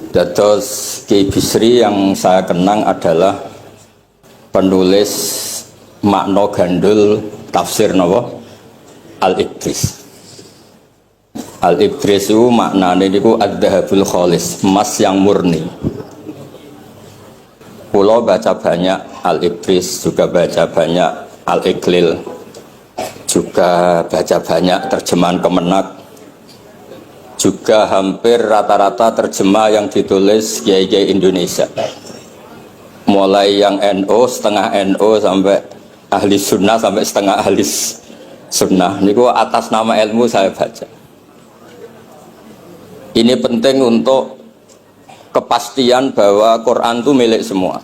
Dados Ki Bisri yang saya kenang adalah penulis makna gandul tafsir napa Al-Ibris. Al-Ibris itu maknanya niku ad-dhahabul khalis, emas yang murni. Pulau baca banyak Al-Ibris, juga baca banyak Al-Iqlil, juga baca banyak terjemahan Kemenak, juga hampir rata-rata terjemah yang ditulis kiai-kiai Indonesia, mulai yang NO, setengah NO sampai ahli sunnah sampai setengah ahli sunnah. Niku atas nama ilmu saya baca. Ini penting untuk kepastian bahwa Quran itu milik semua,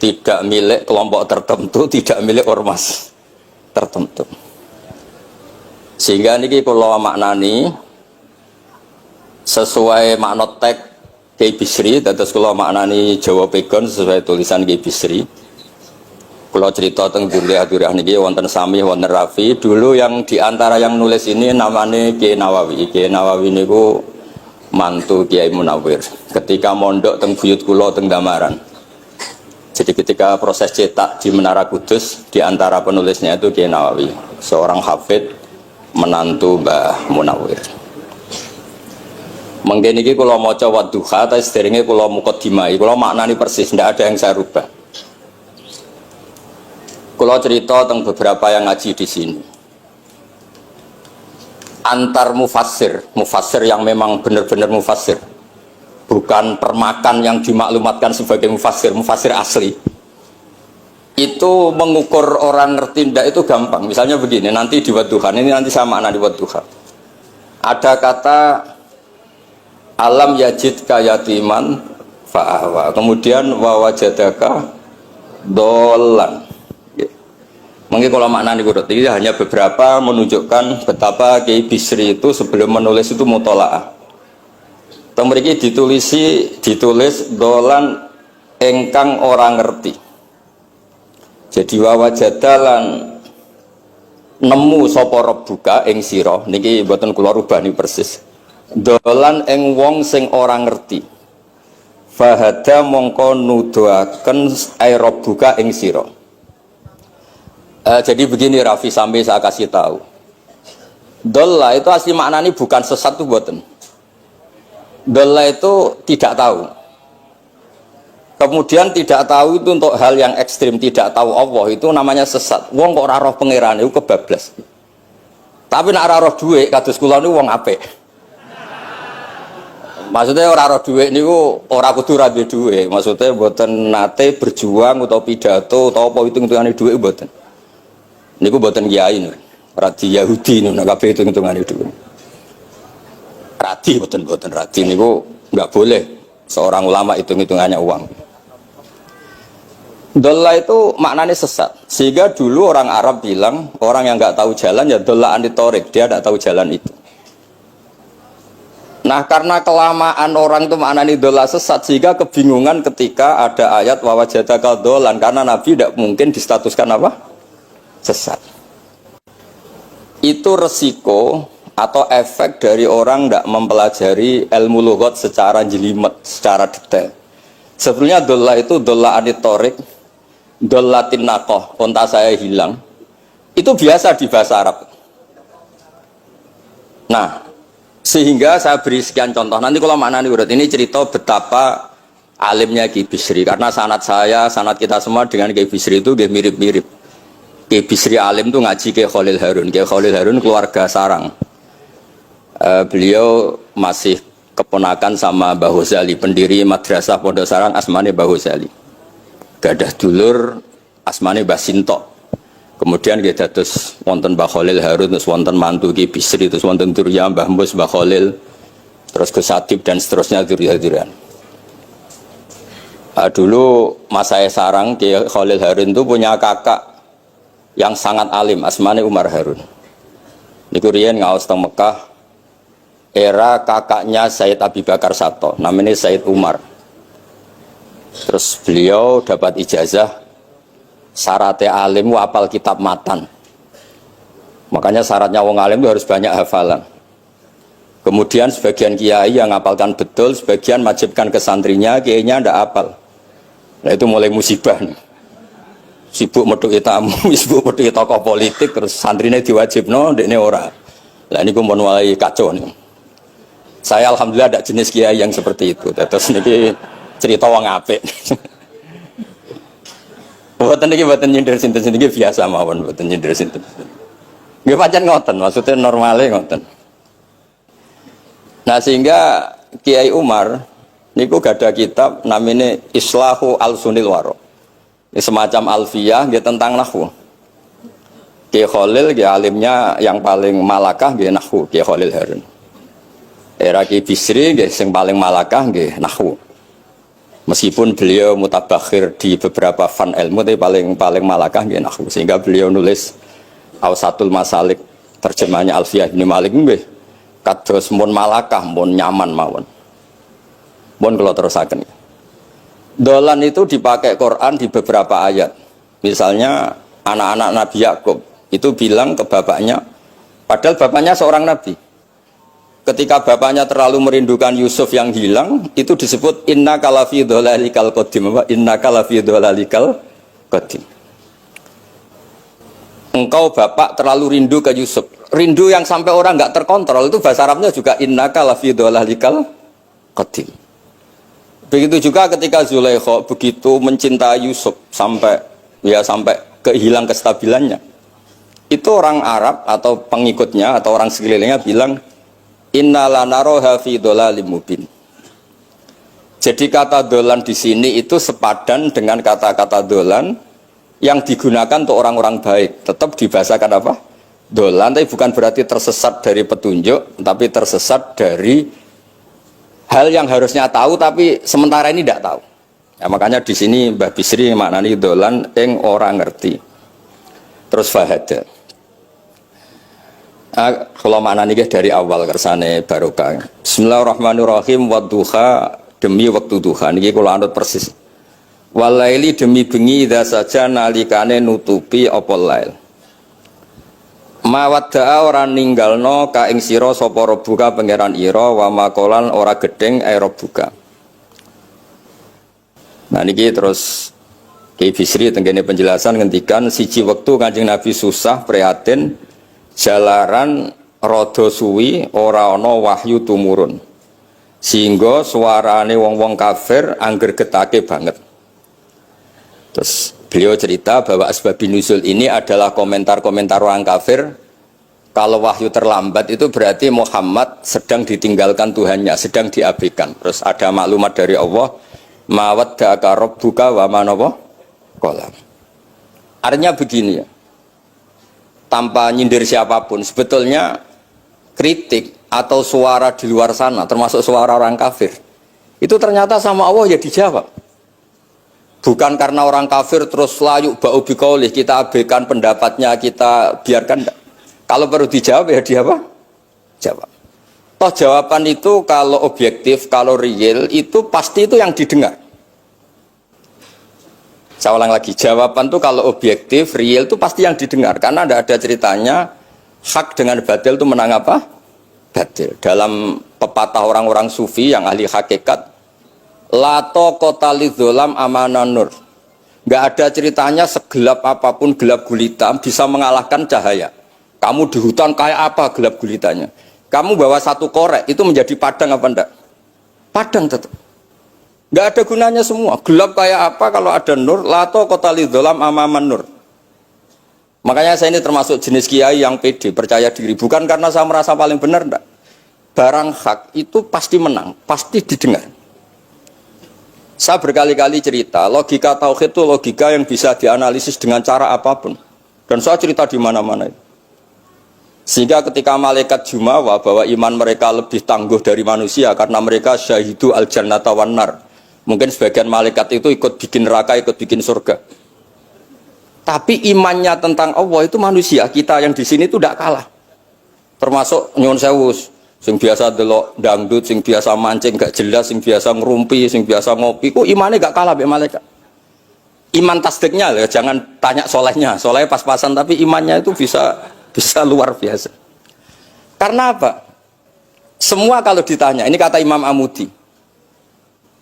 tidak milik kelompok tertentu, tidak milik ormas tertentu. Sehingga niki kalau maknani sesuai makna teks Ki Bisri, terus kalau maknani Jawa Pegon sesuai tulisan Ki Bisri. Kalau cerita tentang Dzurriyyah niki wonten Sami, wonten Rafi. Dulu yang diantara yang nulis ini namanya Kiai Nawawi. Kiai Nawawi niku mantu Kiai Munawir. Ketika mondok teng buyut kula teng Damaran. Jadi ketika proses cetak di Menara Kudus, diantara penulisnya itu Kiai Nawawi, seorang hafid menantu Mbah Munawir. Mengkene iki kula maca Wadduha ta sederenge kula mukadimah, kula maknani persis, ndak ada yang saya rubah. Kula cerita tentang beberapa yang ngaji di sini. Antar mufassir yang memang benar-benar mufassir, bukan permakan yang dimaklumatkan sebagai mufassir asli. Itu mengukur orang ngerti ndak itu gampang. Misalnya begini, nanti di Wadduha, ini nanti sama makna di Wadduha. Ada kata alam yajid kayatiman fa'ahwa, kemudian wawajadaka dolan. Mungkin kalau maknanya kurut ini hanya beberapa menunjukkan betapa Ki Bisri itu sebelum menulis itu mutola'ah. Mereka ditulis dolan engkang orang ngerti. Jadi wawajadalan nemu sapa rabbuka ing sira niki mboten kula rubah niki persis. Dolan ing wong sing ora ngerti. Fahada mongko nuduhaken aerobuka ing sira. Jadi begini Rafi, sampai saya kasih tahu. Dolla itu asli maknanya bukan sesat tuh mboten. Dolla itu tidak tahu. Kemudian tidak tahu itu untuk hal yang ekstrim, tidak tahu Allah itu namanya sesat. Wong kok ora roh pangeran itu kebablas. Tapi nek ora roh dhuwit kados kula niku wong apik. Maksudnya orang roh duit niku ora kudu ra duwe duit. Maksudnya mboten nate berjuang utawa pidato utawa apa hitung-hitungane duit mboten. Niku mboten kiai niku. Radi Yahudi niku nek kabeh hitung-hitungane duit. Radi mboten radi niku enggak boleh seorang ulama hitung-hitungannya uang. Dolla itu maknanya sesat. Sehingga dulu orang Arab bilang orang yang enggak tahu jalan ya dolla anitorik, dia enggak tahu jalan itu. Nah karena kelamaan orang itu maknanya dola sesat sehingga kebingungan ketika ada ayat wawajadaka dolan, karena Nabi tidak mungkin distatuskan apa? Sesat. Itu resiko atau efek dari orang tidak mempelajari ilmu lughat secara jelimet, secara detail. Sebenarnya dola itu dola anitorik, dola tinakoh, onta saya hilang. Itu biasa di bahasa Arab. Nah, sehingga saya beri sekian contoh. Nanti kalau maknanya urut ini cerita betapa alimnya Ki Bisri. Karena sanad saya, sanad kita semua dengan Ki Bisri itu mirip-mirip. Ki Bisri alim itu ngaji Ki Khalil Harun. Ki Khalil Harun keluarga sarang. Beliau masih keponakan sama Mbah Ghazali, pendiri madrasah Pondok Sarang asmane Mbah Ghazali. Gadah dulur asmane Mbah Sintok. Kemudian kita terus wonten Mbah Khalil Harun, terus wonten mantu Ki Bisri, terus wonten Dzurriyyah Mbah Mus, Mbah Khalil, terus Gus Hatib dan seterusnya Dzurriyyah. Dulu mas saya sarang Ki Khalil Harun itu punya kakak yang sangat alim, asmane Umar Harun. Niku riyen ngaos teng Mekah, era kakaknya Sayyid Abi Bakar Sato, namanya Sayyid Umar. Terus beliau dapat ijazah. Syaratnya alim apal kitab matan. Makanya syaratnya wong alim itu harus banyak hafalan. Kemudian sebagian kiai yang ngapalkan betul, sebagian wajibkan ke santrinya, kiainya ndak apal. Nah itu mulai musibah nih. Sibuk metuki tamu, sibuk metuki tokoh politik, terus santrinya diwajibno, ini ora. Nah ini kumpul mulai kacau nih. Saya alhamdulillah ada jenis kiai yang seperti itu. Terus ini cerita wong apik. Buatan ini buatan nyindir sinten ini biasa mawon, buatan nyindir sinten. Nggih pancen ngoten, maksudnya normalnya ngoten. Nah sehingga Kiai Umar niku gada kitab namanya Islahu Al-Sunil Waro. Ini semacam alfiyah nggih tentang nahwu. Kiai Khalil nggih alimnya yang paling malakah nggih nahwu, Kiai Khalil Harun. Era Kiai Bisri nggih sing paling malakah nggih nahwu. Meskipun beliau mutabakhir di beberapa fan ilmu tapi paling malakah nggih nahwu. Sehingga beliau nulis Awsatul Masalik terjemahnya Alfiyah Ibnu Malik nggih. Kados mun malakah, mun nyaman mawon. Mun kula terusaken. Dolan itu dipakai Quran di beberapa ayat. Misalnya anak-anak Nabi Yakub itu bilang ke bapaknya, padahal bapaknya seorang nabi. Ketika bapaknya terlalu merindukan Yusuf yang hilang, itu disebut inna kalafi dhalalikal qadim. Inna kalafi dhalalikal qadim. Engkau bapak terlalu rindu ke Yusuf. Rindu yang sampai orang nggak terkontrol itu bahasa Arabnya juga innaka lafi dhalalikal qadim. Begitu juga ketika Zulaikha begitu mencintai Yusuf sampai kehilang kestabilannya. Itu orang Arab atau pengikutnya atau orang sekelilingnya bilang inna lanaroha fi dhalalim mubin. Jadi kata dolan di sini itu sepadan dengan kata-kata dolan yang digunakan untuk orang-orang baik. Tetap dibahasakan apa? Dolan, tapi bukan berarti tersesat dari petunjuk, tapi tersesat dari hal yang harusnya tahu, tapi sementara ini tidak tahu. Ya, makanya di sini Mbah Bisri maknani dolan ing orang ngerti. Terus fahada. Kalau maknani dari awal kersane barokah. Bismillahirrahmanirrahim. Wadduha demi waktu duha. Niki kula anut persis. Walaili demi bengi idza saja nalikane nutupi apa lail. Mawadda'a ora ninggalno ka ing sira sapa rabbuka pangeran ira wa makolan ora gedeng rabbuka. Nah niki terus Ki Bisri tenggene penjelasan ngendikan siji wektu Kanjeng Nabi susah prihatin jalaran rada suwi ora ana wahyu tumurun. Sehingga suarane wong-wong kafir angger getake banget. Terus beliau cerita bahwa asbabun nuzul ini adalah komentar-komentar orang kafir. Kalau wahyu terlambat itu berarti Muhammad sedang ditinggalkan Tuhannya, sedang diabaikan. Terus ada maklumat dari Allah, mawaddaka rabbuka wa ma qala. Artinya begini ya. Tanpa nyindir siapapun, sebetulnya kritik atau suara di luar sana, termasuk suara orang kafir, itu ternyata sama Allah ya dijawab. Bukan karena orang kafir terus layuk ba'u biqaulih, kita abaikan pendapatnya, kita biarkan. Kalau perlu dijawab ya dia apa? Jawab. Toh jawaban itu kalau objektif, kalau real itu pasti itu yang didengar. Saya ulang lagi, jawaban itu kalau objektif, real itu pasti yang didengar. Karena tidak ada ceritanya hak dengan batil itu menang apa? Batil. Dalam pepatah orang-orang sufi yang ahli hakikat, lato kota lidzolam amanan nur. Nggak ada ceritanya segelap apapun gelap gulita bisa mengalahkan cahaya. Kamu di hutan kayak apa gelap gulitanya? Kamu bawa satu korek itu menjadi padang apa enggak? Padang tetap. Nggak ada gunanya semua. Gelap kayak apa kalau ada nur? Lato kota lidzolam amaman nur. Makanya saya ini termasuk jenis kiai yang pede, percaya diri. Bukan karena saya merasa paling benar, enggak. Barang hak itu pasti menang, pasti didengar. Saya berkali-kali cerita, logika tauhid itu logika yang bisa dianalisis dengan cara apapun. Dan saya cerita di mana-mana itu. Sehingga ketika malaikat jumawa bahwa iman mereka lebih tangguh dari manusia karena mereka syahidu al-jannata wan nar. Mungkin sebagian malaikat itu ikut bikin neraka, ikut bikin surga. Tapi imannya tentang Allah itu manusia, kita yang di sini itu tidak kalah. Termasuk nyuwun sewu, sing biasa delok dangdut, sing biasa mancing gak jelas, sing biasa ngerumpi, sing biasa ngopi, kok imannya gak kalah be malaikat. Iman tasdiknya, jangan tanya solehnya, solehnya pas-pasan, tapi imannya itu bisa luar biasa. Karena apa? Semua kalau ditanya, ini kata Imam Amudi,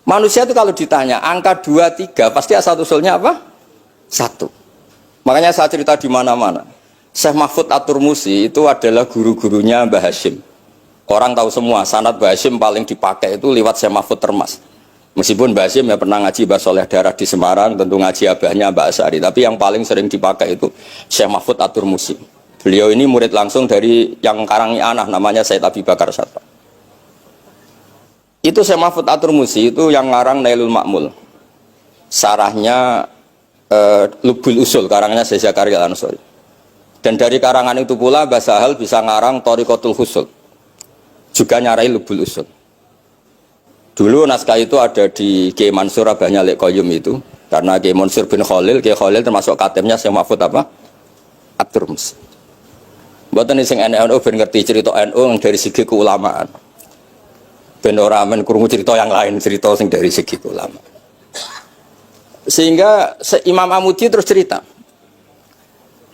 manusia itu kalau ditanya angka 2, 3 pasti asal usulnya apa? 1. Makanya saya cerita di mana-mana. Syekh Mahfud At-Turmusi itu adalah guru-gurunya Mbah Hashim. Orang tahu semua sanad Mbah Hashim paling dipakai itu lewat Syekh Mahfud Termas. Meskipun Mbah Hashim ya pernah ngaji Mbah Soleh Darah di Semarang, tentu ngaji abahnya Mbah Asyari, tapi yang paling sering dipakai itu Syekh Mahfud At-Turmusi. Beliau ini murid langsung dari yang karangi anak namanya Said Abi Bakar Sattar. Itu Syekh Mahfud At-Turmusi itu yang ngarang Nailul Ma'mul. Sarahnya Lubul Usul, karangnya Syekh Zakaria Al-Ansori. Dan dari karangan itu pula Mbah Sahal bisa ngarang Thariqatul Husul. Juga nyarai Lubul Usul. Dulu naskah itu ada di Kiai Mansur abahnya Lek Qayyum itu. Karena Kiai Mansur bin Khalil, Kiai Khalil termasuk katibnya Syekh Mahfud apa? At-Turmusi. Mboten sing NU ben ngerti cerita NU dari segi keulamaan. Ben ora men krungu cerita yang lain, cerita sing dari segi keulamaan. Sehingga Imam Amudi terus cerita.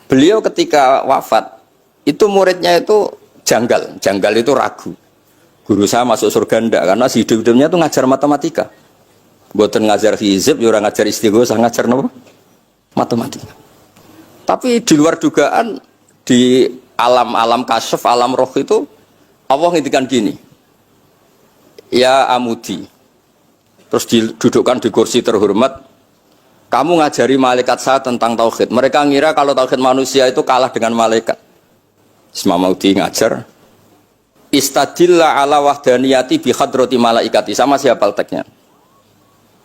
Beliau ketika wafat itu muridnya itu janggal itu ragu. Guru saya masuk surga ndak karena si hidup-hidupnya itu ngajar matematika. Mboten ngajar hizib, ya ora ngajar istighosah, ngajar napa? Matematika. Tapi di luar dugaan di alam kasyaf, alam roh itu Allah ngintikan gini, ya Amudi, terus didudukkan di kursi terhormat, kamu ngajari malaikat saya tentang tauhid. Mereka ngira kalau tauhid manusia itu kalah dengan malaikat. Imam Amudi ngajar, istadilla ala wahdaniyati bi hadrati malaikati. Sama siapa teksnya?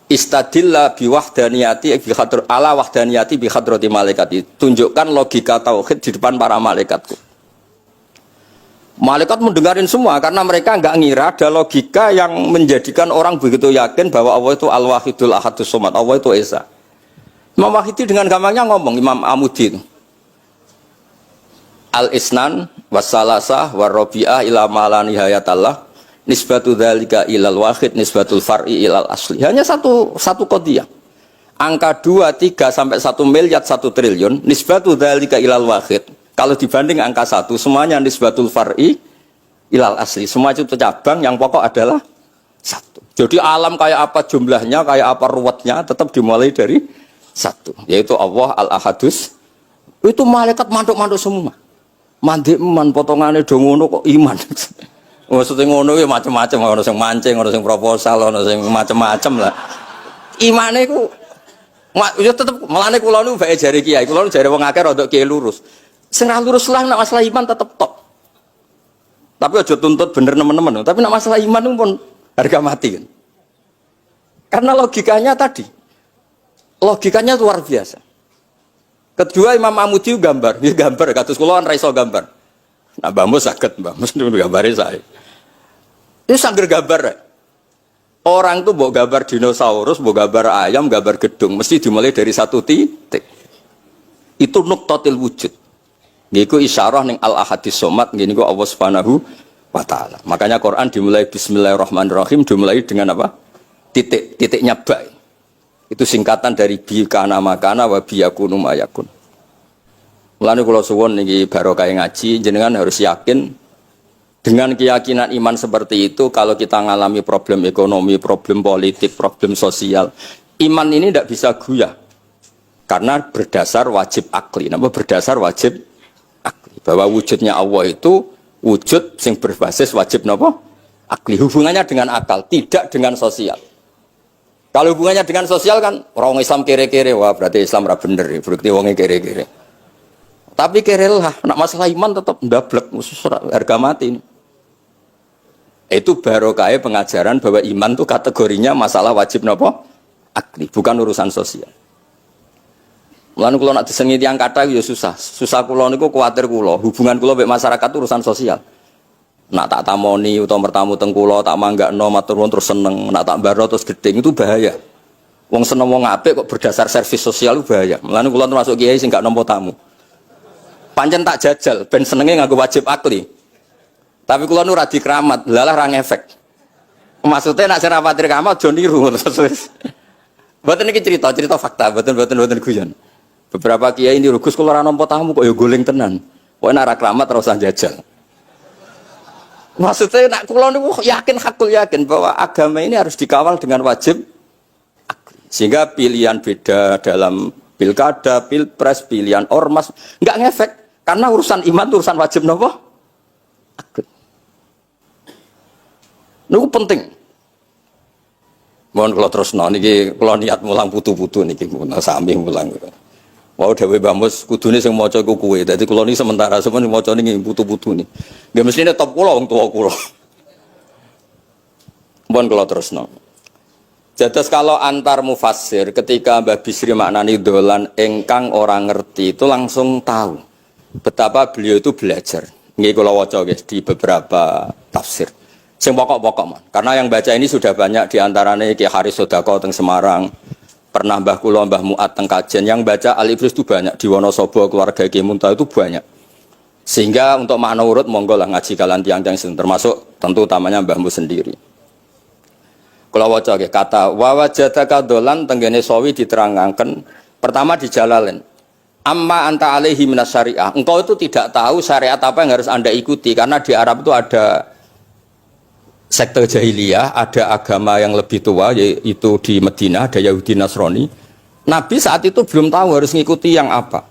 Istadilla bi wahdaniyati bi ala wahdaniyati bi hadrati malaikati. Tunjukkan logika tauhid di depan para malaikatku. Malaikat mendengarin semua karena mereka nggak ngira ada logika yang menjadikan orang begitu yakin bahwa Allah itu Al-Wahidul Ahadus Somad, Allah itu Esa. Imam Wahidi dengan gampangnya ngomong, Imam Amudi, Al-Isnan wassalasah warrobi'ah ila ma'la nihayatallah nisbatu dzalika ilal wahid nisbatul far'i ilal asli. Hanya satu qadhiyah. Angka 2, 3 sampai 1 miliar 1 triliun nisbatu dzalika ilal wahid. Kalau dibanding angka 1 semuanya nisbatul far'i ilal asli. Semua itu cabang yang pokok adalah 1. Jadi alam kayak apa jumlahnya, kayak apa ruwetnya tetap dimulai dari 1, yaitu Allah Al-Ahadus. Itu malaikat mantuk-mantuk semua. Mandi man potongannya do ngono kok iman. Maksudnya ngono ya macam-macam, ono sing mancing, ono sing proposal, ono sing macam-macam lah. Imane ku ya tetep melane kula niku bae jare kiai, kula jare wong akeh rada kiai lurus. Sing ra lurus lah nek masalah iman tetep top. Tapi aja tuntut bener teman-teman, tapi nek masalah iman itu pun harga mati kan. Karena logikanya tadi. Logikanya luar biasa. Kedua Imam Amudi gambar, dia gambar kados kula kan ra iso gambar. Nah, Mbah Mus saged, Mbah Mus niku gambare saya. Ini sangger gambar. Orang tuh mbok gambar dinosaurus, mbok gambar ayam, gambar gedung, mesti dimulai dari 1 titik. Itu nuqtatil wujud. Niku isyarah ning Al-Ahadis Somad, niku Allah Subhanahu wa taala. Makanya Quran dimulai bismillahirrahmanirrahim, dimulai dengan apa? Titiknya ba. Itu singkatan dari bi kana makana wa bi yakunu mayakun. Mulane kula suwun niki barokah ngaji, jenengan harus yakin dengan keyakinan iman seperti itu. Kalau kita ngalami problem ekonomi, problem politik, problem sosial, iman ini tidak bisa goyah karena berdasar wajib akli. Napa berdasar wajib akli? Bahwa wujudnya Allah itu wujud yang berbasis wajib napa? Akli. Hubungannya dengan akal, tidak dengan sosial. Kalau hubungannya dengan sosial kan orang Islam kere-kere, wah berarti Islam ra bener, berarti wongnya kere-kere. Tapi kere lah, nak masalah iman tetap ndablek, harga mati. Itu barokah pengajaran bahwa iman itu kategorinya masalah wajib napa? Akli, bukan urusan sosial. Mulane kula nak disengi tiyang kathah ya susah. Susah kula niku kuwatir kula, hubungan kula mek masyarakat itu urusan sosial. Nak tak tamoni utawa bertamu teng kula tak manggakno matur nuwun terus seneng, nak tak baro terus gedeng itu bahaya. Wong seneng wong apik kok berdasar servis sosial itu bahaya. Mulane kula termasuk kiai sing gak nampa tamu. Pancen tak jajal ben senenge nganggo wajib akli. Tapi kula nu ra dikeramat, lalah ra ngefek. Maksudnya nak ora patir keramat aja niru terus. Mboten iki cerita fakta, mboten guyon. Beberapa kiai ini rugus kula ora nampa tamu kok ya goling tenan. Kok nek ora keramat ora usah jajal. Maksudnya nak kula niku yakin hakul yakin bahwa agama ini harus dikawal dengan wajib akli. Sehingga pilihan beda dalam pilkada, pilpres, pilihan ormas enggak ngefek karena urusan iman itu urusan wajib napa? Akli. Niku penting. Mohon kalau terus niki kalau niat mulang putu-putu niki sami mulang. Mau dewe Bamus kudune sing maca iku kowe. Dadi kula niki sementara sampeyan maca niki putu-putu niki. Nggih mestine top kula wong tuwa kula. Mohon kalau terus Jadinya kalau antar mufassir ketika Mbah Bisri maknani dolan engkang orang ngerti itu langsung tahu betapa beliau itu belajar. Nggih kula waca guys di beberapa tafsir. Sing pokok-pokok man. Karena yang baca ini sudah banyak di antaranya Ki Haris Sodako teng Semarang. Pernah Mbah Kula, Mbah Muat teng Kajen yang baca Al-Ibris itu banyak di Wonosobo keluarga Ki Munta itu banyak. Sehingga untuk makna urut monggo lah ngaji kalian tiang-tiang termasuk tentu utamanya Mbahmu sendiri. Kula waca nggih kata wa wajadaka dolan tenggene sawi diterangaken pertama di Jalalain. Amma anta alaihi minas syariah. Engkau itu tidak tahu syariat apa yang harus Anda ikuti karena di Arab itu ada sekte jahiliyah, ada agama yang lebih tua yaitu di Madinah ada Yahudi Nasrani. Nabi saat itu belum tahu harus ngikuti yang apa.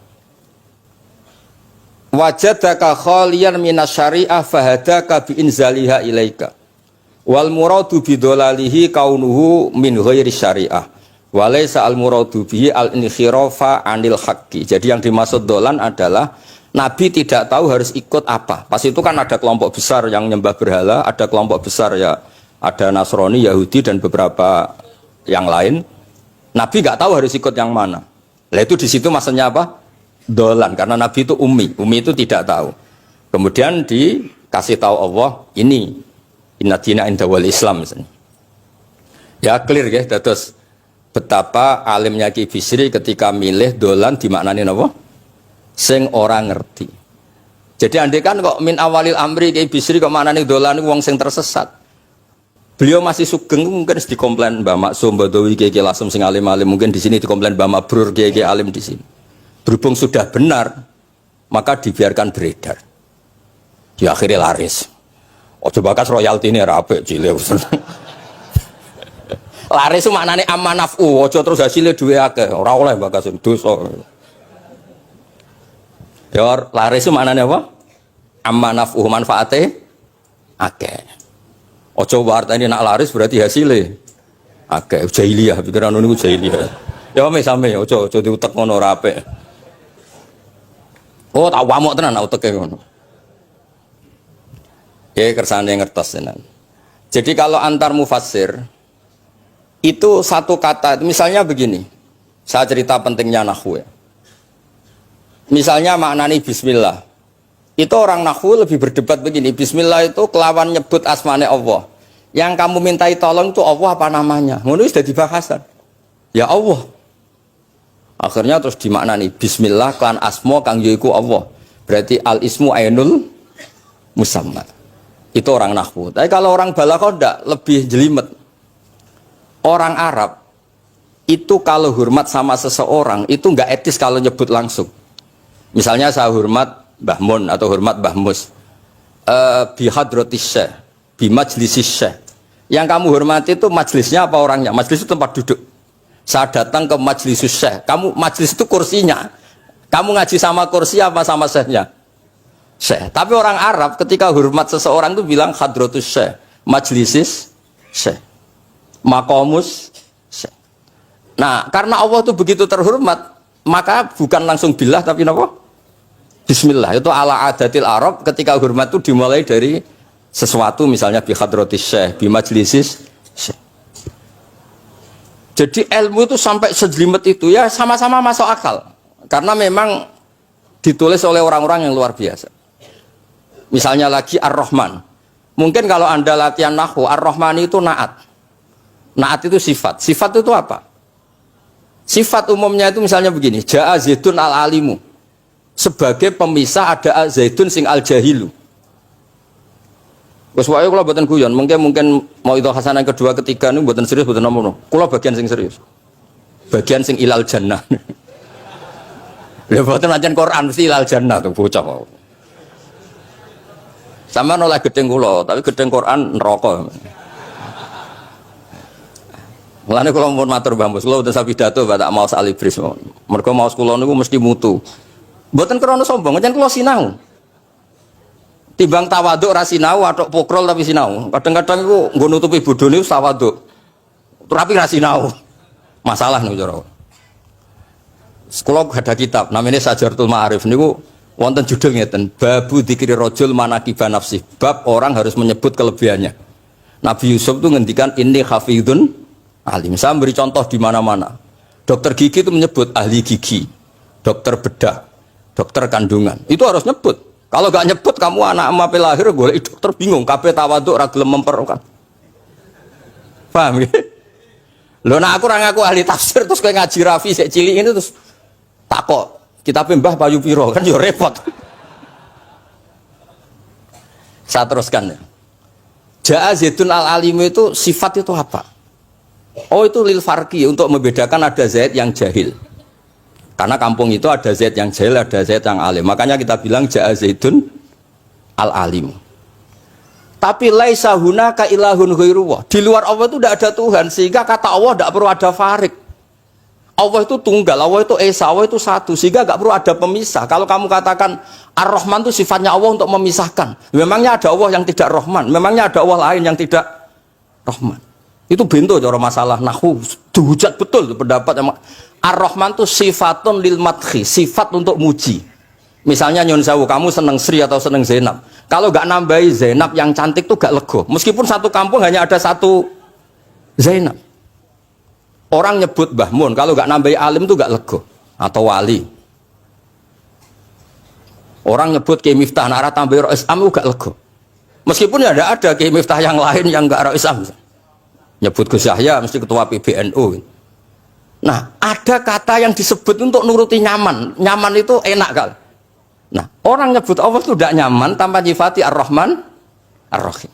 Wajadaka khaliyan minas syariah fahadaka bi inzaliha ilaika. Wal muradu bidolalihi kaunuhu min ghairi syariah. Walaysa al muradu bihi al inkhirafa anil haqqi. Jadi yang dimaksud dolan adalah Nabi tidak tahu harus ikut apa. Pas itu kan ada kelompok besar yang nyembah berhala, ada kelompok besar ya, ada Nasrani, Yahudi dan beberapa yang lain. Nabi nggak tahu harus ikut yang mana. Lah itu di situ maksudnya apa? Dolan. Karena Nabi itu ummi itu tidak tahu. Kemudian dikasih tahu Allah ini inna dina inda wal Islam misalnya. Ya clear ya. Terus betapa alimnya Ki Bisri ketika milih dolan dimaknani apa? Sing orang ngerti. Jadi andai kan kok min awalil amri Ki Bisri kok maknane dolan wong sing tersesat. Beliau masih sugeng mungkin dikomplain Mbah Maksum Badawi Ki Lasem sing alim-alim mungkin di sini dikomplain Mbah Mabrur Ki alim di sini. Berhubung sudah benar maka dibiarkan beredar. Di akhirnya laris. Ojo bakas royalti ini rapi cilik. Laris itu maknane amanafu. Ojo terus hasilnya duwe akeh. Ora oleh bakas dosa. Ya laris itu maknanya apa? Amanafu manfaate akeh. Ojo wartane nak laris berarti hasilnya akeh. Jahiliyah pikiran niku jahiliyah. Ya same ojo diutek ngono ora apik. Oh tak wamuk tenan uteke ngono. Ya kersane ngertos tenan. Jadi kalau antar mufassir itu satu kata misalnya begini. Saya cerita pentingnya nahwu ya. Misalnya maknani bismillah. Itu orang nahwu lebih berdebat begini. Bismillah itu kelawan nyebut asmane Allah. Yang kamu mintai tolong itu Allah apa namanya? Ngono wis dadi bahasan. Ya Allah. Akhirnya terus dimaknani bismillah kan asma kang yaiku Allah. Berarti al ismu ainul musamma. Itu orang nahwu. Tapi kalau orang balaghah ndak lebih jelimet. Orang Arab itu kalau hormat sama seseorang itu enggak etis kalau nyebut langsung. Misalnya saya hormat Mbah Mun atau hormat Mbah Mus. Bi hadratis syekh, bi majlisis syekh. Yang kamu hormati itu majlisnya apa orangnya? Majlis itu tempat duduk. Saya datang ke majlisus syekh. Kamu majlis itu kursinya. Kamu ngaji sama kursi apa sama syekhnya? Syekh. Tapi orang Arab ketika hormat seseorang itu bilang hadratus syekh, majlisis syekh, maqamus syekh. Nah, karena Allah itu begitu terhormat, maka bukan langsung billah tapi apa? Bismillah. Itu ala adatil Arab ketika hormat itu dimulai dari sesuatu misalnya bi hadratis syekh, bi majlisis syekh. Jadi ilmu itu sampai sejelimet itu ya sama-sama masuk akal. Karena memang ditulis oleh orang-orang yang luar biasa. Misalnya lagi Ar-Rahman. Mungkin kalau Anda latihan nahwu, Ar-Rahman itu naat. Naat itu sifat. Sifat itu apa? Sifat umumnya itu misalnya begini, Ja'a Zaidun al-alimu. Sebagai pemisah ada Zaidun sing al-jahilu. Wes wae kula mboten guyon, mungkin mau itu hasanah kedua ketiga niku mboten serius mboten nomono. Kula bagian sing serius. Bagian sing ilal jannah. Lha mboten pancen Quran mesti ilal jannah tuh bocah. Sama nolak gedeng kula, tapi gedeng Quran neraka. Mulane kula mun matur Mbah Mus, kula udah pidato tak mau salibris. Mergo maos kula niku mesti mutu. Mboten krana sombong, jan kula sinau. Timbang tawaduk ra sinau, atok pokrol tapi sinau. Kadang-kadang iku nggo nutupi bodhone wis tawaduk. Tapi ra sinau. Masalah niku cara. Sekolah ada kitab namanya Sajartul Ma'arif niku wonten judul ngeten, Babu Dzikri Rajul Manaqiba Nafsi. Bab orang harus menyebut kelebihannya. Nabi Yusuf itu ngendikan inni hafidun alim. Saya beri contoh di mana-mana. Dokter gigi itu menyebut ahli gigi, dokter bedah, dokter kandungan. Itu harus nyebut. Kalau gak nyebut kamu anak emak lahir golek dokter bingung, kabeh tawaduk ra gelem memperkan. Paham ya? Lho nek aku ora ngaku ahli tafsir terus kowe ngaji Rafi sik cilik ini terus takok kitab Mbah Payu Piro kan yo repot. Saya teruskan ya. Ja'a Zaidun al-alim itu sifat itu apa? Oh itu lil farqi untuk membedakan ada Zaid yang jahil. Karena kampung itu ada Zaid yang jahil, ada Zaid yang alim. Makanya kita bilang Ja'a Zaidun al-alim. Tapi laisa hunaka ilahun ghairuwah. Di luar Allah itu tidak ada Tuhan, sehingga kata Allah tidak perlu ada farik. Allah itu tunggal, Allah itu esa, Allah itu satu, sehingga tidak perlu ada pemisah. Kalau kamu katakan Ar-Rahman itu sifatnya Allah untuk memisahkan. Memangnya ada Allah yang tidak Rahman, memangnya ada Allah lain yang tidak Rahman. Itu bento cara masalah nahwu, dihujat betul pendapat Ar-Rahman itu sifatun lil madhi, sifat untuk muji. Misalnya Nyon Sewu, kamu seneng Sri atau seneng Zainab. Kalau gak nambahi Zainab yang cantik tuh gak lego. Meskipun satu kampung hanya ada satu Zainab. Orang nyebut Mbah Mun, kalau gak nambahi alim tuh gak lego. Atau wali. Orang nyebut Kiai Miftah, nara tambahi Rois Am tuh gak lego. Meskipun ya ada Kiai Miftah yang lain yang gak Rois Am. Nyebut Gus Yahya mesti ketua PBNU. Nah, ada kata yang disebut untuk nuruti nyaman. Nyaman itu enak kali. Nah, orang nyebut Allah itu tidak nyaman tanpa nyifati Ar-Rahman Ar-Rahim.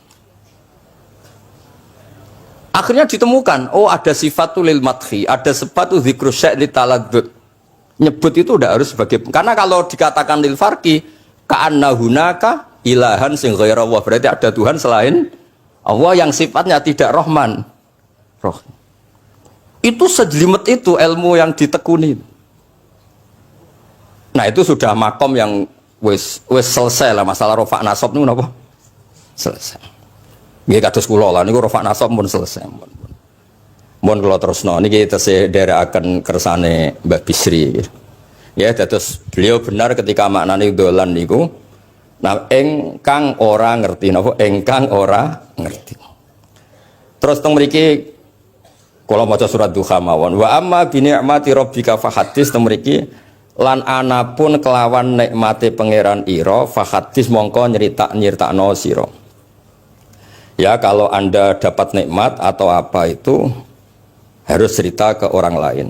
Akhirnya ditemukan, oh ada sifatul lil madhi, ada sifatul dzikrus syai' li taladdud. Nyebut itu udah harus sebagai, karena kalau dikatakan lil farqi ka'anna hunaka ilahan sing ghaira Allah, berarti ada Tuhan selain Allah yang sifatnya tidak Rahman Rahim. Itu sejelimet itu ilmu yang ditekuni. Nah itu sudah makom yang wis selesai lah masalah rofa nasab niku napa? Selesai. Nggih kados kula lah niku rofa nasab pun selesai. Mun kula terusno niki tesih nderekaken kersane Mbak Bisri. Ya dados beliau benar ketika maknane dolan niku nah engkang ora ngerti napa engkang ora ngerti. Terus teng mriki kula maca surat Duha mawon wa amma bi ni'mati rabbika fahadits teng mriki lan anapun kelawan nikmate pangeran ira fahadis mongko nyeritakno sira. Ya kalau Anda dapat nikmat atau apa itu harus cerita ke orang lain.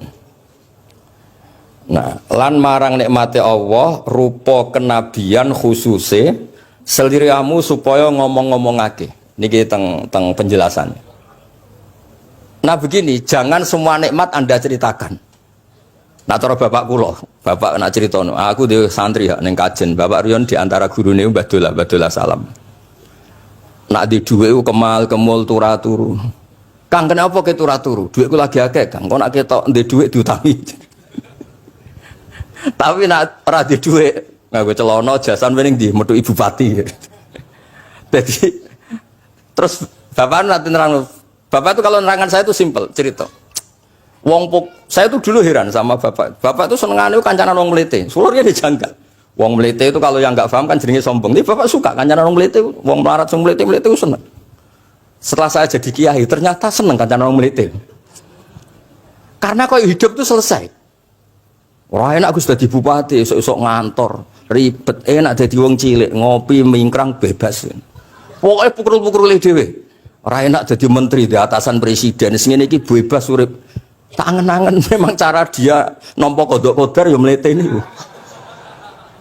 Nah, lan marang nikmate Allah rupa kenabian khususe seliramu supaya ngomong-ngomongake. Niki teng penjelasannya. Nah begini, jangan semua nikmat Anda ceritakan. Nah, cara bapak kula, bapak nak cerita no, aku di santri ya neng kajen, bapak Rion di antara guru nih Badola salam. Nak di duit kemal kemul turu. Kang kenapa ke turu? Duitku lagi akeh kang, kau nak ketok di duit diutangi. Tapi nak ora di duit, nggak gue celono jasan mending di metu ibu pati. Jadi terus bapak nanti nerang, bapak itu kalau nerangan saya itu simpel cerita. Saya tuh dulu heran sama bapak. Bapak itu senengannya kancanan wong mlete. Sulurnya dijanggal. Wong mlete itu kalau yang nggak paham kan jenenge sombong. Ini bapak suka kancanan wong mlete, wong melarat wong mlete itu seneng. Setelah saya jadi kiai, ternyata seneng kancanan wong mlete. Karena kok hidup itu selesai. Wah enak aku sudah di bupati, esok-esok ngantor, ribet, enak jadi wong cilik, ngopi, mingkrang bebas. Pokoknya pukul-pukul dhewe. Ora enak jadi menteri di atasan presiden, sing ngene iki bebas urip. Tak angen-angen memang cara dia nampa kodok kodar ya melete ini.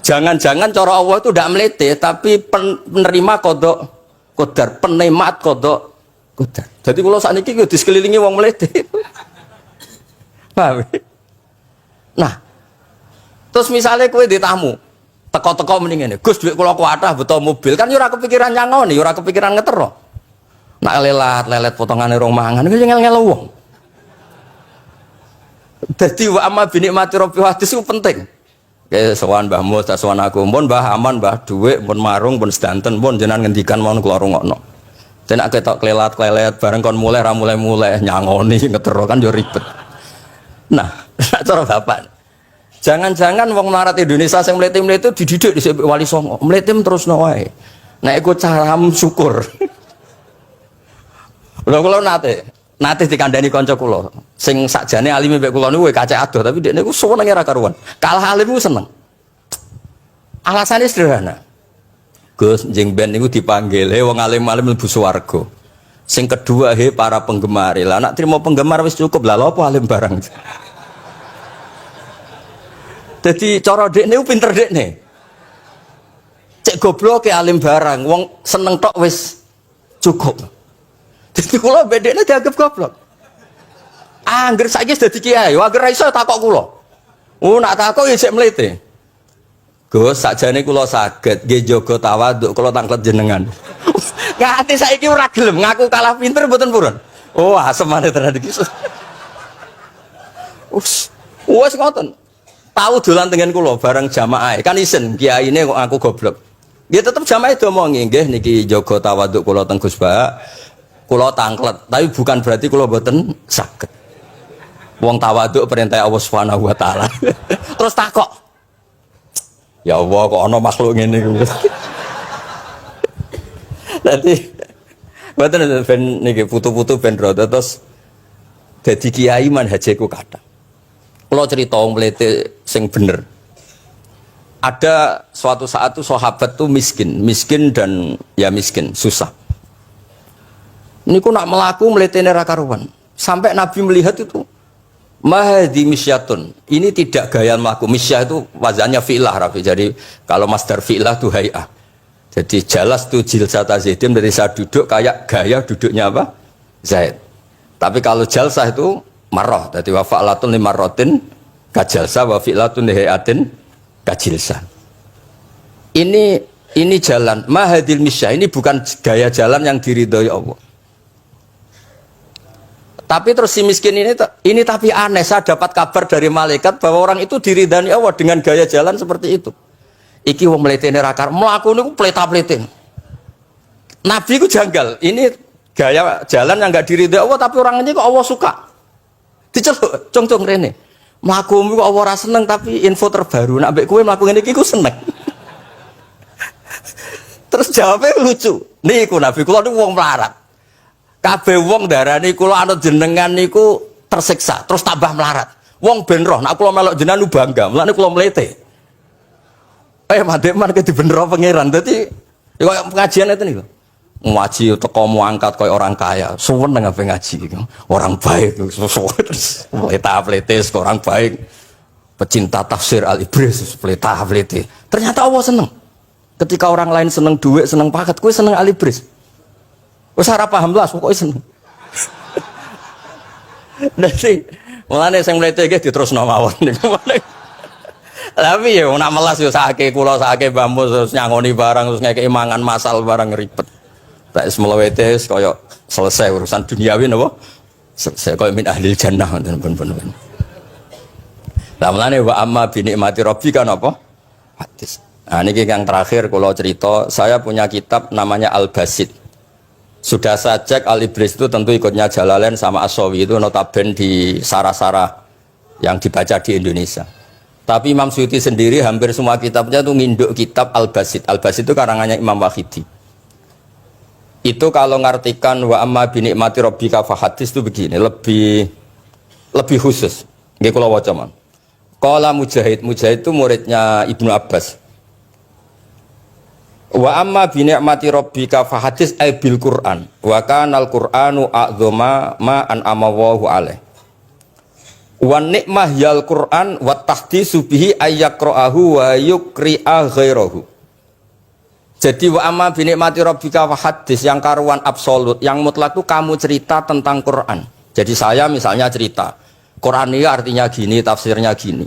Jangan-jangan cara Allah itu tidak melete, tapi penerima kodok kodar, penemat kodok kodar. Jadi kalau saat ini di sekelilingi wong melete. Paham? Nah, terus misalnya kue di tamu, Teko-teko mending ngene. Gus dhuwit kula kuatah beto mobil kan yo ora kepikiran nyangoni, yo ora kepikiran ngetero. Nak lelet potongane rong mangan iku ngel-ngel wong. Dadi wa amma bi nikmati rabbi hadis itu penting. Kayak sowan Mbah Mus, tak sowan aku, pun Mbah aman, Mbah dhuwit, pun marung, pun sedanten, pun jenengan ngendikan mon kula rungokno. Den nek ketok klelat bareng kon mulai ra mulai nyangoni ngetero kan yo ribet. Nah, cara bapak. Jangan-jangan wong melarat Indonesia sing mlete-mlete dididik dhisik Wali Songo. Mletem terusno wae. Nek iku caramu syukur. Lha kula nate dikandani kanca kula sing sakjane alime mek kula niku kacek adoh tapi dekne niku senenge ra karuan. Kalah alim niku seneng. Alasane sederhana. Gus njing ben niku dipanggil, wong alim-alim mlebu swarga. Sing kedua para penggemar. Lah nek trimo penggemar wis cukup lah lha apa alim barang. Jadi cara dekne ku pinter dekne. Cek goblok ke alim barang, wong seneng tok wis cukup. Jadi kula bedekne dianggap goblok. Angger saiki wis dadi kiai, angger ra iso takok kula. Oh nak takok ya sik mlete. Gus sakjane kula saged nggih jaga tawaduk kula tanglet jenengan. Ngati saiki ora gelem ngaku kalah pinter mboten purun. Oh asemane tenan iki. Wes ngoten. Tahu dolan tengen kula bareng jamaah kan isen kiyaine kok aku goblok. Nggih tetep jamaah diomongi nggih niki jaga tawaduk kula teng Gus Ba. Kula tanglet, tapi bukan berarti kula mboten saged. Wong tawaduk perintah Allah Subhanahu wa taala. Terus takok. Ya Allah kok ana makhluk ngene iku. Dadi mboten ben niki putu-putu ben rada terus dadi kiai manhajeku kathah. Kalau cerita wong mlete sing bener. Ada suatu saat tuh sahabat tuh miskin dan ya miskin, susah. Niku nak melaku mletene ra karuan. Sampai Nabi melihat itu mahdi misyatun. Ini tidak gaya melaku. Misyah itu wazannya fi'lah Rafi. Jadi kalau masdar fi'lah itu hay'ah. Jadi jalas tuh jilsata Zaidin dari saat duduk kayak gaya duduknya apa? Zaid. Tapi kalau jalsah itu marrah, jadi wa fa'latun limarratin kajalsa wa fi'latun lihayatin kajilsa. Ini jalan mahadil misyah, ini bukan gaya jalan yang diridhoi Allah. Tapi terus si miskin ini tapi aneh, saya dapat kabar dari malaikat bahwa orang itu diridhani Allah dengan gaya jalan seperti itu. Iki wong mletene ra karo mlaku niku pleta-pletin. Nabi ku janggal, ini gaya jalan yang enggak diridhoi Allah tapi orang ini kok Allah suka. Diceluk, cong-cong rene. Mlakumu kok ora seneng tapi info terbaru nek mbek kowe mlaku ngene iki ku seneng. Terus jawabnya lucu. Niku Nabi kula niku wong melarat. Kabeh wong darani kula anut jenengan niku tersiksa, terus tambah melarat. Wong ben roh nek kula melok jenengan bangga, mulane kula mlete. Madheman ke dibenero pangeran. Dadi koyo pengajian itu niku. Ngaji teko angkat koyo orang kaya, seneng ape ngaji iki. Orang baik terus pleta-plete orang baik. Pecinta tafsir Al-Ibris pleta-plete. Ternyata Allah seneng. Ketika orang lain seneng duit, seneng paket, kowe seneng Al-Ibris. Wis ora paham lah pokoke seneng. Dadi mulane sing mlete iki diterusno mawon niku. Tapi ya nak melas yo sake kula sake bambu terus nyangoni barang terus ngekeki mangan masal barang ribet. Tak semlawete kaya selesai urusan duniawi napa? Selesai kaya min ahli jannah ben. Lah mulane wa amma bi nikmati rabbika napa? Hadis. Nah niki yang terakhir kula cerita, saya punya kitab namanya Al-Basit. Sudah saya cek Al-Ibris itu tentu ikutnya Jalalain sama As-Sawi itu notabene di sarah-sarah yang dibaca di Indonesia. Tapi Imam Suyuti sendiri hampir semua kitabnya itu nginduk kitab Al-Basit. Al-Basit itu karangannya Imam Wahidi. Itu kalau ngartikan wa amma bi nikmati rabbika fa hadis itu begini, lebih khusus. Nggih kula waca mon. Qala Mujahid itu muridnya Ibnu Abbas. Wa amma bi ni'mati rabbika fa hadis ay bil Qur'an wa kana al Qur'anu a'dzama ma an'ama Allahu alaih. Wa nikmah yal Qur'an wa tahdisu bihi ayyaqra'ahu wa yukri'a ghairahu. Jadi wa amma bi ni'mati rabbika fa hadis yang karuan absolut, yang mutlak itu kamu cerita tentang Qur'an. Jadi saya misalnya cerita Qur'an ini artinya gini, tafsirnya gini.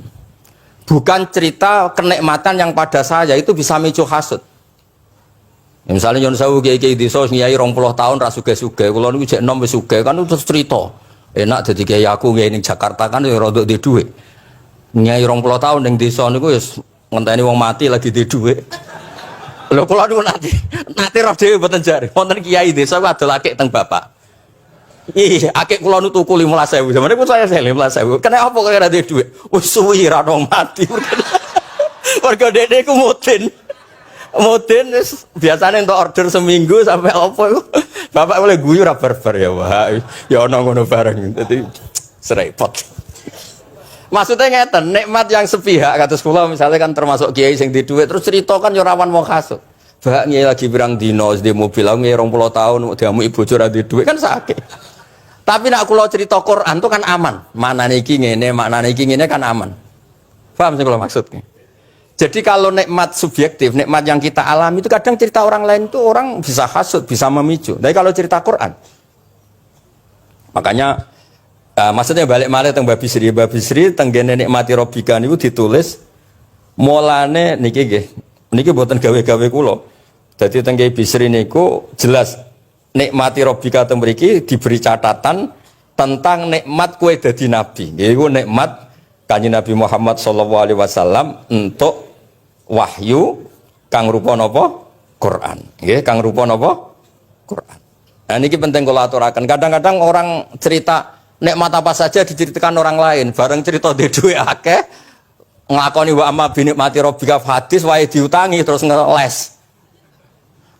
Bukan cerita kenikmatan yang pada saya itu bisa micu hasud. Ya, misalnya Yon Sewu kiai desa ngiyai 20 tahun ra sugih-sugih, kula niku jek enom wis sugih kan terus cerita. Enak dadi kiai aku ngiyai ning Jakarta kan ya rada duwe dhuwit. Ngiyai 20 tahun ning desa niku wis ngenteni wong mati lagi duwe dhuwit. Lho kula niku nate roh dhewe mboten jare. Wonten kiai desa adol akik teng bapak. Iya, akik kula nu tuku 15.000. Sampeyan pun saya 15.000. Kena apa kok ora duwe dhuwit? Wis suwi ra ono mati. Warga dede ku mudin. Mudin wis biasane entuk order seminggu sampai apa iku. Bapak boleh guyu ra barbar ya, Wah. Ya ono ngono bareng. Dadi serepot. Maksudnya ngeten, nikmat yang sepihak kados kula misalnya kan termasuk kiai sing di dhuwit terus cerita kan yo rawan wong hasud. Bak ngiyi lagi pirang dino di mobil aku ngiyi 20 tahun diamu ibu ora di dhuwit kan sakit. Tapi nak kula cerita Quran itu kan aman. Maknane iki ngene, maknane iki ngene kan aman. Paham sih kula maksudnya? Jadi kalau nikmat subjektif, nikmat yang kita alami itu kadang cerita orang lain itu orang bisa hasud, bisa memicu. Tapi kalau cerita Quran, makanya maksudnya balik malih teng Babi Sri tenggene nikmati Rabbika niku ditulis mulane niki nggih. Niki mboten gawe-gawe kula. Dadi teng Babi Sri niku jelas nikmati Rabbika teng mriki diberi catatan tentang nikmat kowe dadi nabi. Iku nikmat Kanjeng Nabi Muhammad sallallahu alaihi wasallam untuk wahyu kang rupa napa? Quran. Nggih, kang rupa napa? Quran. Nah niki penting kula aturaken. Kadang-kadang orang cerita nikmat apa saja diceritakan orang lain, bareng cerita dhe dhuwit akeh nglakoni wa amma bi nikmati rabbika hadis wae diutangi terus ngeles.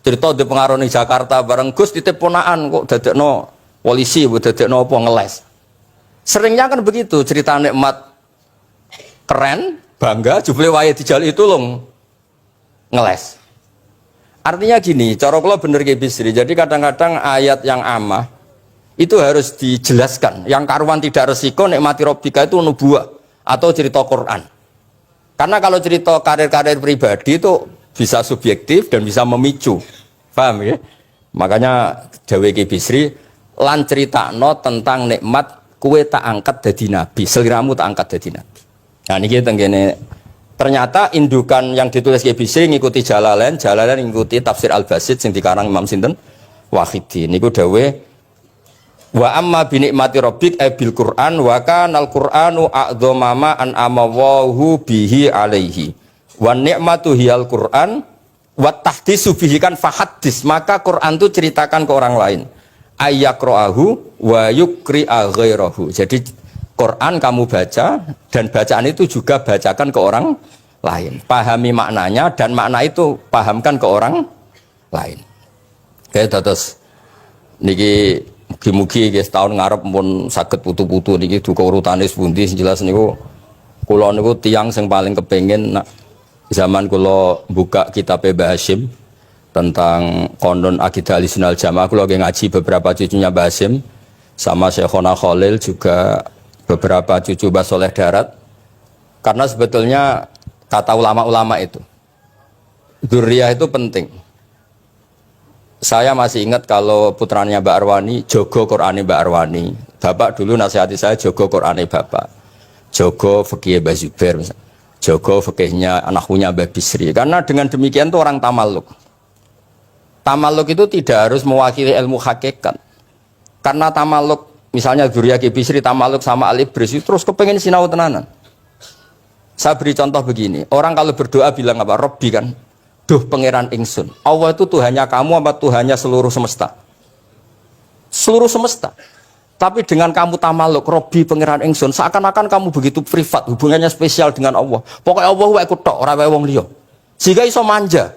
Cerita di pengaruh ning Jakarta bareng Gus titip ponakan kok dadekno polisi, dadekno apa ngeles. Seringnya kan begitu cerita nikmat keren, bangga, jubile wae dijal itu loh ngeles. Artinya gini, cara kula bener ki Bisri. Jadi kadang-kadang ayat yang amah itu harus dijelaskan. Yang karuan tidak resiko nikmati Rabbika itu nubuah atau cerita Quran. Karena kalau cerita karir-karir pribadi itu bisa subjektif dan bisa memicu. Paham ya? Makanya Jawa Ki Bisri lan critakno tentang nikmat kue tak angkat dadi nabi, seliramu tak angkat dadi nabi. Nah niki tenggene ternyata indukan yang ditulis Ki Bisri ngikuti Jalalain ngikuti tafsir Al-Basit sing dikarang Imam sinten Wahidi. Niku dawe wa amma bi nikmati rabbik bil Qur'an wa kanal Qur'anu a'dzama an amawahu bihi alaihi. Wa ni'matu hiyal Qur'an wa tahdisu bihi kan fahaddis, maka Quran itu ceritakan ke orang lain. Ayakra'ahu wa yukri'a ghairahu. Jadi Quran kamu baca dan bacaan itu juga bacakan ke orang lain. Pahami maknanya dan makna itu pahamkan ke orang lain. Oke, terus niki mugi-mugi guys tahun ngarep pun saged putu-putu niki duka urutane pundi jelas niku kula niku tiyang sing paling kepengin zaman kula buka kitab Mbah Hasyim tentang konon akidah Ahlussunnah wal Jamaah, kula ngaji beberapa cucunya Mbah Hasyim sama Syekhona Khalil juga beberapa cucu Mbah Soleh Darat. Karena sebetulnya kata ulama-ulama itu dzurriyah itu penting. Saya masih ingat kalau putranya Mbak Arwani jogo Qur'ane Mbak Arwani. Bapak dulu nasihati saya jogo Qur'ane bapak, jogo fikih Mbah Zubair, jogo fikihnya anaknya Mbah Bisri. Karena dengan demikian itu orang tamaluk. Tamaluk itu tidak harus mewakili ilmu hakikat. Karena tamaluk misalnya dzurriyah Ki Bisri tamaluk sama Al-Ibris terus kepengen sinau tenanan. Saya beri contoh begini, orang kalau berdoa bilang apa? Robbi kan, duh pangeran ingsun. Allah itu Tuhannya kamu apa Tuhannya seluruh semesta? Seluruh semesta. Tapi dengan kamu tamaluk, Robbi pangeran ingsun, seakan-akan kamu begitu privat, hubungannya spesial dengan Allah. Pokoknya Allah wae kutok, ora wae wong liya. Sehingga iso manja.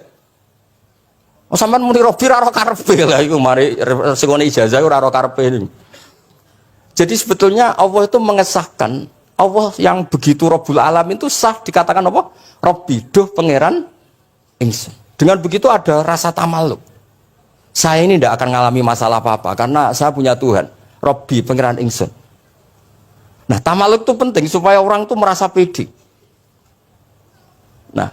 Oh sampean muni Robbi ora ora karepe lah iku mari sekone ijazah ora ora karepe. Jadi sebetulnya Allah itu mengesahkan, Allah yang begitu Rabbul Alamin itu sah dikatakan apa? Robbi, duh pangeran ingsun. Dengan begitu ada rasa tamaluk. Saya ini tidak akan mengalami masalah apa-apa karena saya punya Tuhan. Robbi, pangeran ingsun. Nah tamaluk itu penting supaya orang itu merasa pede. Nah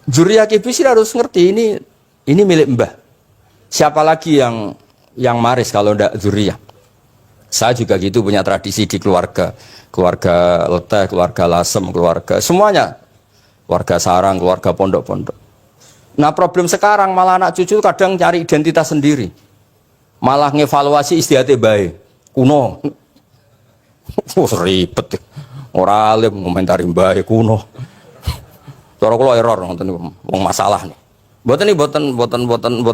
dzurriyah Ki Bisri harus ngerti ini milik mbah. Siapa lagi yang maris kalau tidak dzurriyah? Saya juga gitu punya tradisi di keluarga Leteh, keluarga Lasem, keluarga semuanya. keluarga sarang, keluarga pondok-pondok. Nah problem sekarang malah anak cucu kadang cari identitas sendiri, malah ngevaluasi istiadatnya baik, kuno, ribet, orang alim komentari baik kuno, cara kalau error nonton masalah nih, buatan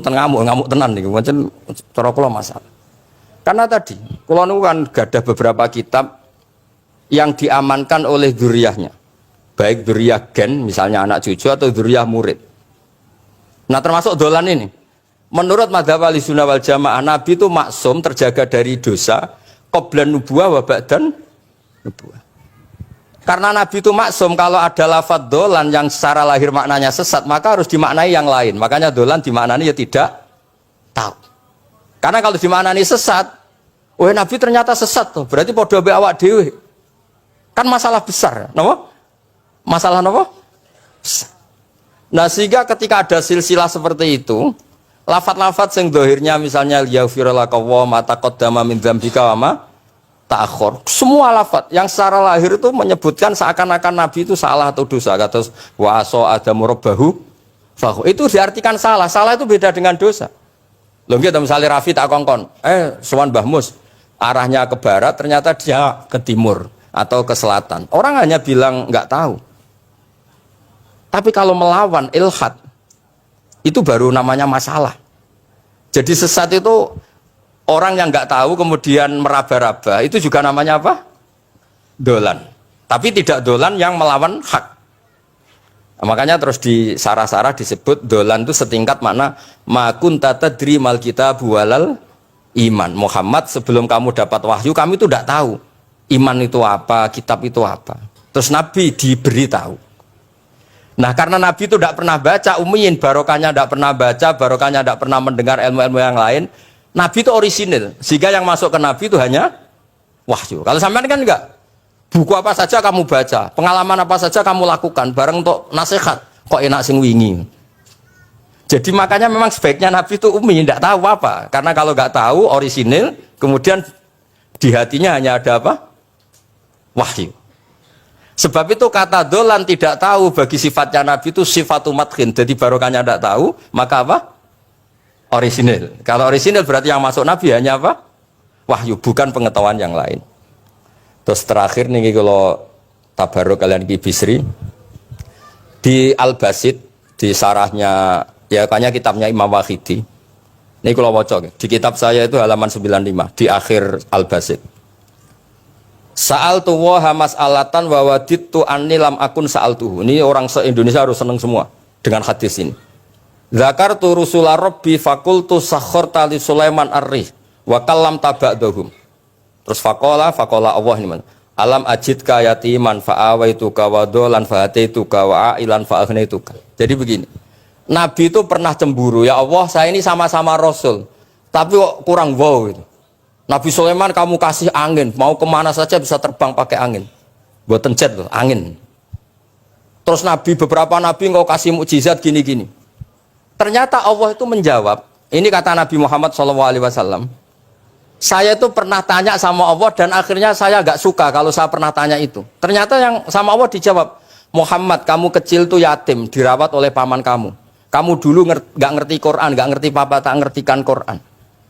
ngamuk tenan nih, buatan cara kalau masalah. Karena tadi, kalau nu kan ada beberapa kitab yang diamankan oleh dzurriyyahnya, baik dzurriyyah gen, misalnya anak cucu atau dzurriyyah murid. Nah termasuk dolan ini, menurut madzhab Ahlussunnah wal Jamaah, Nabi itu maksum terjaga dari dosa, qablan nubuwah wa ba'dan nubuwah. Karena Nabi itu maksum, kalau ada lafadz dolan yang secara lahir maknanya sesat, maka harus dimaknai yang lain. Makanya dolan dimaknai ya tidak tahu. Karena kalau dimaknai sesat, wah Nabi ternyata sesat tuh, berarti podo be awak dhewe. Kan masalah besar, napa? Masalah napa? Besar. Nah sehingga ketika ada silsilah seperti itu, lafadz-lafadz yang dohirnya misalnya yaghfirulaka wa ma taqaddama min dzambika wa ma ta'akhkhar, semua lafadz yang secara lahir itu menyebutkan seakan-akan Nabi itu salah atau dosa. Kata wa asa adamu rabbahu fahu, itu diartikan salah. Salah itu beda dengan dosa. Loh gitu, misalnya Rafi tak kongkon, sowan Mbah Mus arahnya ke barat, ternyata dia ke timur atau ke selatan. Orang hanya bilang nggak tahu. Tapi kalau melawan ilhad, itu baru namanya masalah. Jadi sesat itu orang yang nggak tahu kemudian meraba-raba, itu juga namanya apa? Dolan. Tapi tidak dolan yang melawan hak. Nah, makanya terus di sarah-sarah disebut dolan itu setingkat mana ma kunta tadri mal kitabu walal iman. Muhammad, sebelum kamu dapat wahyu, kami itu tidak tahu iman itu apa, kitab itu apa. Terus Nabi diberi tahu. Nah karena Nabi itu tidak pernah baca, ummiyin, barokahnya tidak pernah baca, barokahnya tidak pernah mendengar ilmu-ilmu yang lain. Nabi itu orisinil, sehingga yang masuk ke Nabi itu hanya wahyu. Kalau sampean kan enggak, buku apa saja kamu baca, pengalaman apa saja kamu lakukan, bareng untuk nasihat, kok enak sing wingi. Jadi makanya memang sebaiknya Nabi itu ummi, tidak tahu apa. Karena kalau nggak tahu orisinil, kemudian di hatinya hanya ada apa? Wahyu. Sebab itu kata dolan tidak tahu bagi sifatnya Nabi itu sifatu madkhin. Jadi barokahnya tidak tahu, maka apa? Orisinil. Kalau orisinil berarti yang masuk Nabi hanya apa? Wahyu, bukan pengetahuan yang lain. Terus terakhir nih kalau tabaruk kalian di Bisri, di Al-Basit, di sarahnya, ya kayaknya kitabnya Imam Wahidi. Ini kalau wocok, di kitab saya itu halaman 95, di akhir Al-Basit. Sa'altu wa mas'alatan wa wadittu anni lam akun sa'altuhu. Ini orang se-Indonesia harus senang semua dengan hadis ini. Zakartu rusula rabbi fakultu sakhorta li Sulaiman ar-rih wa kallam taba'dahum. Terus faqala Allah ini mana? Alam ajidka yatiman fa'awaituka wa dolan fa'ataituka wa a'ilan fa'agnaituka. Jadi begini, Nabi itu pernah cemburu, ya Allah saya ini sama-sama Rasul, tapi kok kurang wow gitu. Nabi Sulaiman kamu kasih angin, mau kemana saja bisa terbang pakai angin. Buat jet loh, angin. Terus beberapa Nabi engkau kasih mukjizat gini-gini. Ternyata Allah itu menjawab, ini kata Nabi Muhammad SAW, saya itu pernah tanya sama Allah dan akhirnya saya gak suka kalau saya pernah tanya itu. Ternyata yang sama Allah dijawab, Muhammad kamu kecil tuh yatim, dirawat oleh paman kamu. Kamu dulu gak ngerti Quran, gak ngerti papa, tak ngertikan Quran.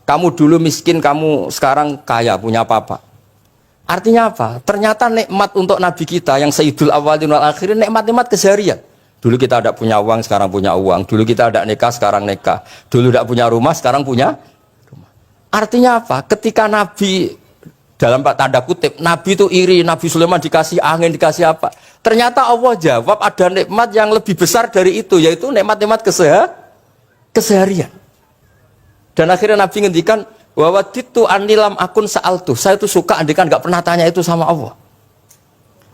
Kamu dulu miskin, kamu sekarang kaya, punya papa. Artinya apa? Ternyata nikmat untuk Nabi kita yang sayyidul awwalin wal akhirin, nikmat-nikmat keseharian. Dulu kita tidak punya uang, sekarang punya uang. Dulu kita tidak nikah, sekarang nikah. Dulu tidak punya rumah, sekarang punya rumah. Artinya apa? Ketika Nabi, dalam tanda kutip, Nabi itu iri, Nabi Sulaiman dikasih angin, dikasih apa. Ternyata Allah jawab ada nikmat yang lebih besar dari itu, yaitu nikmat-nikmat keseharian. Dan akhirnya Nabi ngendikan, wa waditu anilam akun sa'altu. Saya itu suka andikan nggak pernah tanya itu sama Allah.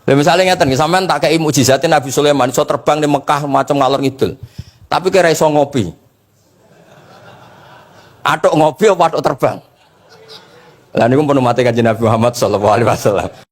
Dan misalnya ngeten, sampean tak kei mukjizatin Nabi Sulaiman, iso terbang di Mekah macam ngalor ngidul. Tapi kira iso ngopi. Atuk ngopi apa atuk terbang? Lah niku pun mate Kanjeng Nabi Muhammad sallallahu alaihi wasallam.